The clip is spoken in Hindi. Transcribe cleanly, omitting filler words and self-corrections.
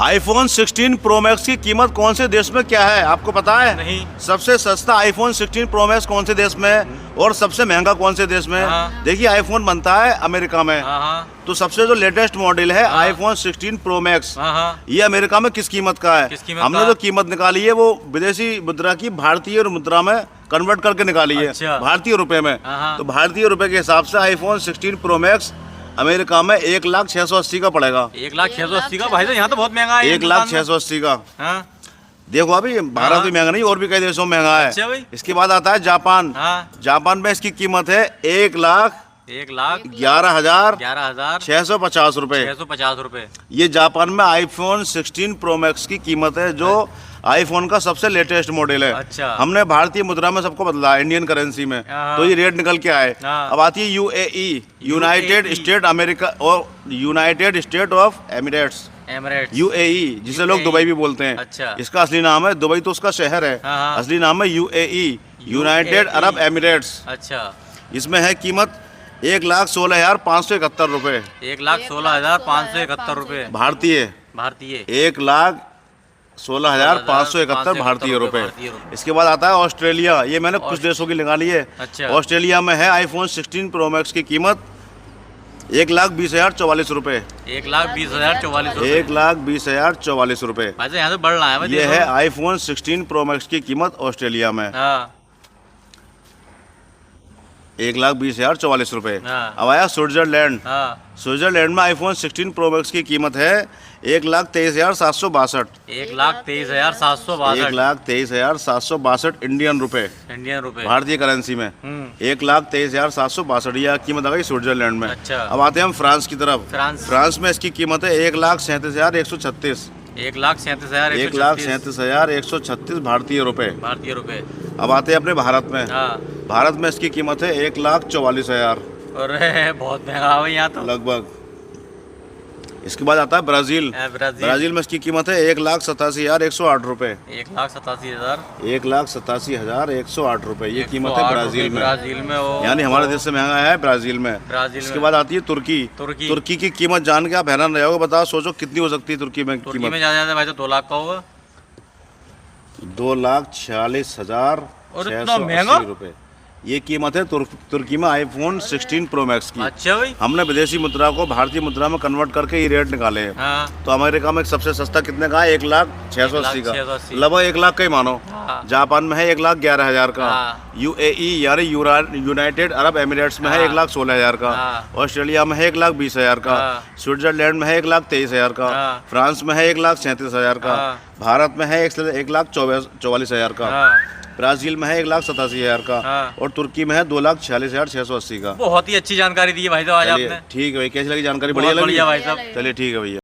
आईफोन 16 प्रो मैक्स की कीमत कौन से देश में क्या है, आपको पता है? नहीं। सबसे सस्ता आईफोन 16 प्रो मैक्स कौन से देश में है और सबसे महंगा कौन से देश में है? हाँ। देखिए, आईफोन बनता है अमेरिका में। हाँ। तो सबसे जो लेटेस्ट मॉडल है आईफोन 16 प्रो मैक्स, हाँ। ये अमेरिका में किस कीमत का है? किस कीमत हमने का? जो कीमत निकाली है वो विदेशी मुद्रा की भारतीय मुद्रा में कन्वर्ट करके निकाली है। अच्छा। भारतीय रुपए में। हाँ। तो भारतीय रुपए के हिसाब से आईफोन 16 प्रो मैक्स अमेरिका में 1,680,000 का पड़ेगा। 1,680,000 का भाई, तो यहाँ तो बहुत महंगा है। 1,680,000 का। हाँ। देखो, अभी भारत में महंगा नहीं, और भी कई देशों में महंगा अच्छा है। भाई। इसके बाद आता है जापान। हाँ। जापान में इसकी कीमत है 1,11,650 1,11,650 रुपए। 650 रुपए। ये जापान में आईफोन 16 प्रो मैक्स की कीमत है, जो आईफोन का सबसे लेटेस्ट मॉडल है। अच्छा। हमने भारतीय मुद्रा में सबको बदला, इंडियन करेंसी में, हाँ। तो ये रेट निकल के आए। हाँ। अब आती है यूएई, यूनाइटेड स्टेट अमेरिका और United state of Emirates, Emirates. UAE, जिसे लोग UAE। दुबई भी बोलते हैं। अच्छा। इसका असली नाम है, दुबई तो उसका शहर है, हाँ। असली नाम है UAE, United UAE। Arab Emirates. अच्छा। इसमें है कीमत 1,16,571 रुपए 1,16,571 रुपए भारतीय। भारतीय। 1,16,571 भारतीय रुपए। इसके बाद आता है ऑस्ट्रेलिया। ये मैंने कुछ देशों की निकाली है। अच्छा। ऑस्ट्रेलिया में है आईफोन 16 प्रो मैक्स की कीमत 1,20,044 रुपए। 1,20,044 रुपए। 1,20,044 रुपए। भाई, तो यहाँ तो बढ़ रहा है भाई। ये देखो। है आईफोन 16 प्रो मैक्स की कीमत ऑस्ट्रेलिया में, हाँ। 1,20,044 रुपए। हाँ। अब आया स्विट्जरलैंड। हाँ। स्विट्जरलैंड में आईफोन 16 प्रो मैक्स की कीमत है 1,23,762। 1,23,762 1,23,762 इंडियन रुपए, इंडियन रुपए। भारतीय करेंसी में। 1,23,762 यह कीमत आ गई स्विट्जरलैंड में। अच्छा। अब आते हैं हम फ्रांस की तरफ। फ्रांस में इसकी कीमत है 1,37,136। 1,37,136 भारतीय रुपए। भारतीय रुपए। अब आते हैं अपने भारत में। हाँ। भारत में इसकी कीमत है 1,44,000 अरे बहुत महंगा है भाई यहाँ तो। लगभग। इसके बाद आता है ब्राजील। ब्राजील में इसकी कीमत है 1,87,108 रुपए। 1,87,000 1,87,108 रुपए ये कीमत है ब्राजील में। ब्राजील में वो यानी हमारे देश से महंगा है ब्राजील में। ब्राजील इसके बाद आती है तुर्की। तुर्की की कीमत जान के आप हैरान रहे होगे। बताओ, सोचो कितनी हो सकती है तुर्की में तुर्की कीमत? में ज्यादा भाई तो 2 लाख का होगा। 2,46,680 रुपए ये कीमत है तुर्की में आईफोन 16 प्रो मैक्स की। अच्छा भाई। हमने विदेशी मुद्रा को भारतीय मुद्रा में कन्वर्ट करके ये रेट निकाले हैं। हाँ। तो अमेरिका में सबसे सस्ता कितने का है? 1,06,80 का, 1,06,80 लगभग 1 लाख का ही मानो। हाँ। जापान में है 1,11,000 का। हाँ। यूएई यानी यूनाइटेड अरब एमिरेट्स में है हाँ। 1,16,000 का। हाँ। ऑस्ट्रेलिया में है 1,20,000 का। हाँ। स्विट्जरलैंड में है 1,23,000 का। हाँ। फ्रांस में है 1,37,000 का। हाँ। भारत में है 1,44,000 का। हाँ। ब्राजील में है 1,87,000 का। हाँ। और तुर्की में है 2,46,680 का। बहुत ही अच्छी जानकारी दी है भाई साहब आज चलिए आपने। ठीक है भाई, कैसी लगी जानकारी? बहुत बढ़िया लगी? बढ़िया भाई साहब। चलिए ठीक है भैया।